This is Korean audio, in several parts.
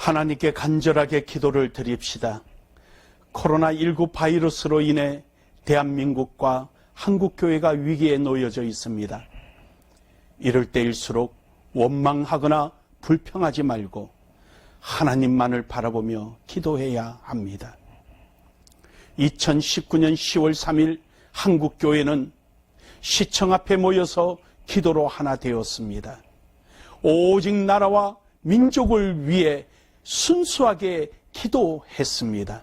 하나님께 간절하게 기도를 드립시다. 코로나19 바이러스로 인해 대한민국과 한국교회가 위기에 놓여져 있습니다. 이럴 때일수록 원망하거나 불평하지 말고 하나님만을 바라보며 기도해야 합니다. 2019년 10월 3일 한국교회는 시청 앞에 모여서 기도로 하나 되었습니다. 오직 나라와 민족을 위해 순수하게 기도했습니다.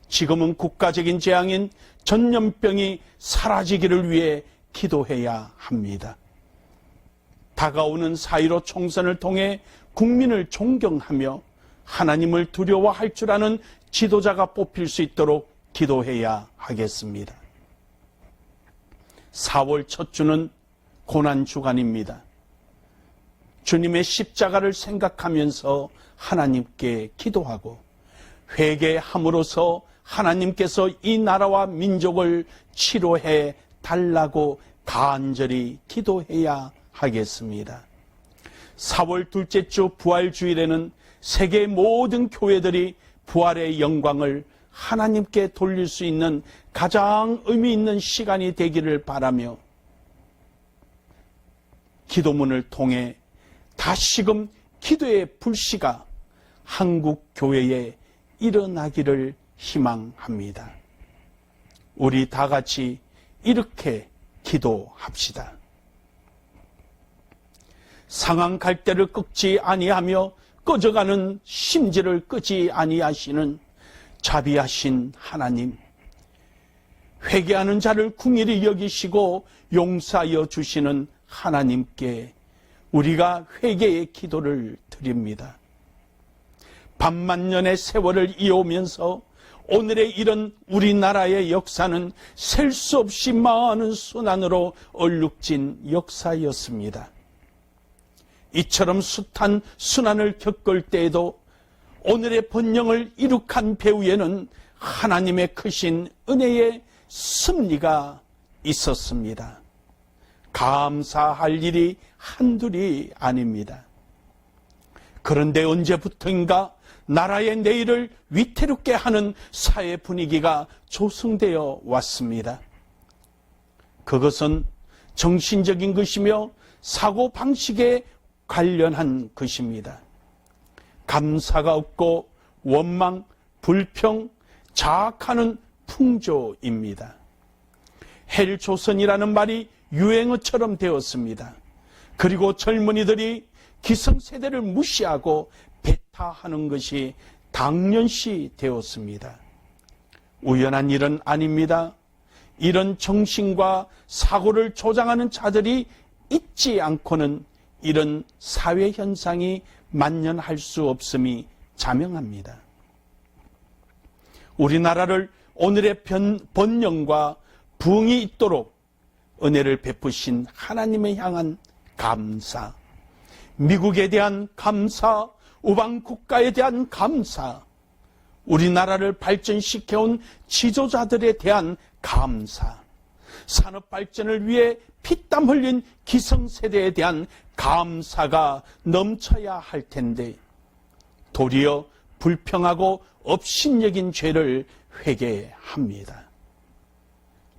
지금은 국가적인 재앙인 전염병이 사라지기를 위해 기도해야 합니다. 다가오는 4.15 총선을 통해 국민을 존경하며 하나님을 두려워할 줄 아는 지도자가 뽑힐 수 있도록 기도해야 하겠습니다. 4월 첫 주는 고난주간입니다. 주님의 십자가를 생각하면서 하나님께 기도하고 회개함으로써 하나님께서 이 나라와 민족을 치료해 달라고 간절히 기도해야 하겠습니다. 4월 둘째 주 부활주일에는 세계 모든 교회들이 부활의 영광을 하나님께 돌릴 수 있는 가장 의미 있는 시간이 되기를 바라며 기도문을 통해 다시금 기도의 불씨가 한국 교회에 일어나기를 희망합니다. 우리 다 같이 이렇게 기도합시다. 상한 갈대를 꺾지 아니하며 꺼져가는 심지를 끄지 아니하시는 자비하신 하나님, 회개하는 자를 긍휼히 여기시고 용서하여 주시는 하나님께 우리가 회개의 기도를 드립니다. 반만년의 세월을 이어오면서 오늘의 이런 우리나라의 역사는 셀 수 없이 많은 순환으로 얼룩진 역사였습니다. 이처럼 숱한 순환을 겪을 때에도 오늘의 번영을 이룩한 배후에는 하나님의 크신 은혜의 섭리가 있었습니다. 감사할 일이 한둘이 아닙니다. 그런데 언제부터인가 나라의 내일을 위태롭게 하는 사회 분위기가 조성되어 왔습니다. 그것은 정신적인 것이며 사고방식에 관련한 것입니다. 감사가 없고 원망, 불평, 자학하는 풍조입니다. 헬조선이라는 말이 유행어처럼 되었습니다. 그리고 젊은이들이 기성세대를 무시하고 배타하는 것이 당연시 되었습니다. 우연한 일은 아닙니다. 이런 정신과 사고를 조장하는 자들이 있지 않고는 이런 사회 현상이 만연할 수 없음이 자명합니다. 우리나라를 오늘의 번영과 부흥이 있도록 은혜를 베푸신 하나님을 향한 감사, 미국에 대한 감사, 우방 국가에 대한 감사, 우리나라를 발전시켜온 지도자들에 대한 감사, 산업 발전을 위해 피땀 흘린 기성세대에 대한 감사가 넘쳐야 할 텐데 도리어 불평하고 업신여긴 죄를 회개합니다.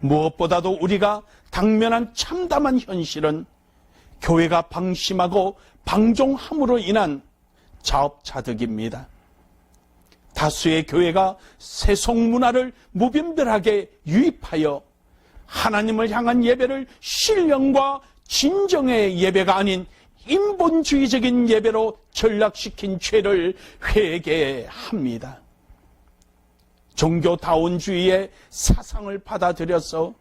무엇보다도 우리가 당면한 참담한 현실은 교회가 방심하고 방종함으로 인한 자업자득입니다. 다수의 교회가 세속 문화를 무분별하게 유입하여 하나님을 향한 예배를 신령과 진정의 예배가 아닌 인본주의적인 예배로 전락시킨 죄를 회개합니다. 종교다원주의의 사상을 받아들여서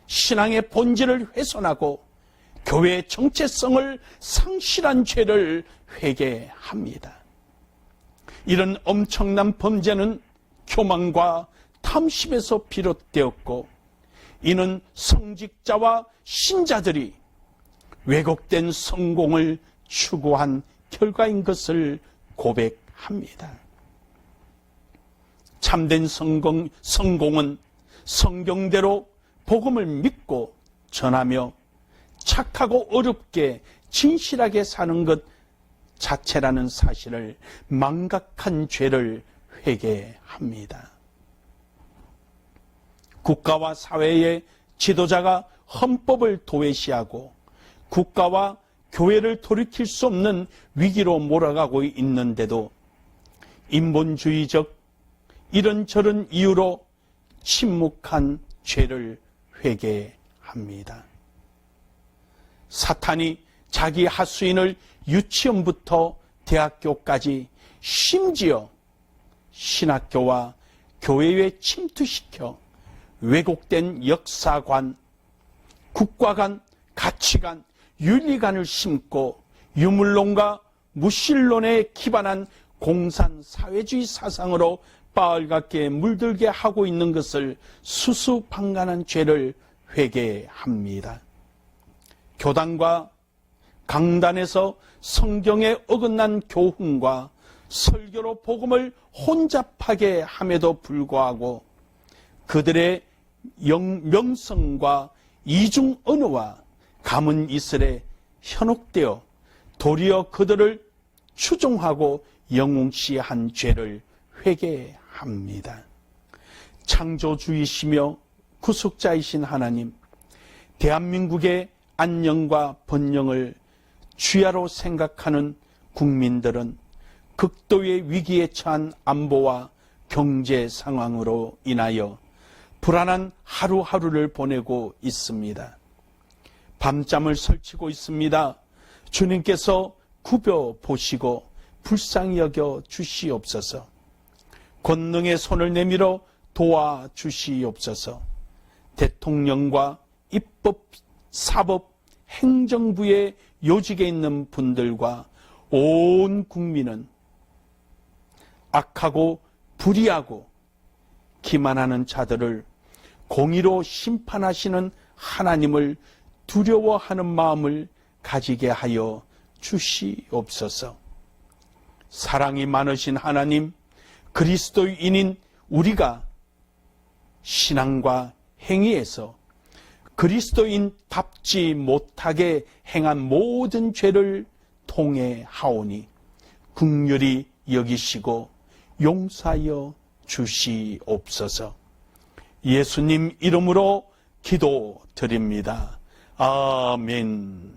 신앙의 본질을 훼손하고 교회의 정체성을 상실한 죄를 회개합니다. 이런 엄청난 범죄는 교만과 탐심에서 비롯되었고 이는 성직자와 신자들이 왜곡된 성공을 추구한 결과인 것을 고백합니다. 참된 성공은 성경대로 복음을 믿고 전하며 착하고 어렵게 진실하게 사는 것 자체라는 사실을 망각한 죄를 회개합니다. 국가와 사회의 지도자가 헌법을 도외시하고 국가와 교회를 돌이킬 수 없는 위기로 몰아가고 있는데도 인본주의적 이런저런 이유로 침묵한 죄를 회개합니다. 사탄이 자기 하수인을 유치원부터 대학교까지 심지어 신학교와 교회에 침투시켜 왜곡된 역사관, 국가관, 가치관, 윤리관을 심고 유물론과 무신론에 기반한 공산사회주의 사상으로 빨갛게 물들게 하고 있는 것을 수수방관한 죄를 회개합니다. 교단과 강단에서 성경에 어긋난 교훈과 설교로 복음을 혼잡하게 함에도 불구하고 그들의 명성과 이중 언어와 가문 이슬에 현혹되어 도리어 그들을 추종하고 영웅시한 죄를 회개합니다. 창조주이시며 구속자이신 하나님, 대한민국의 안녕과 번영을 주야로 생각하는 국민들은 극도의 위기에 처한 안보와 경제 상황으로 인하여 불안한 하루하루를 보내고 있습니다. 밤잠을 설치고 있습니다. 주님께서 굽어 보시고 불쌍히 여겨 주시옵소서. 권능의 손을 내밀어 도와주시옵소서. 대통령과 입법, 사법, 행정부의 요직에 있는 분들과 온 국민은 악하고 불의하고 기만하는 자들을 공의로 심판하시는 하나님을 두려워하는 마음을 가지게 하여 주시옵소서. 사랑이 많으신 하나님, 그리스도인인 우리가 신앙과 행위에서 그리스도인답지 못하게 행한 모든 죄를 통회하오니 긍휼히 여기시고 용서하여 주시옵소서. 예수님 이름으로 기도드립니다. 아멘.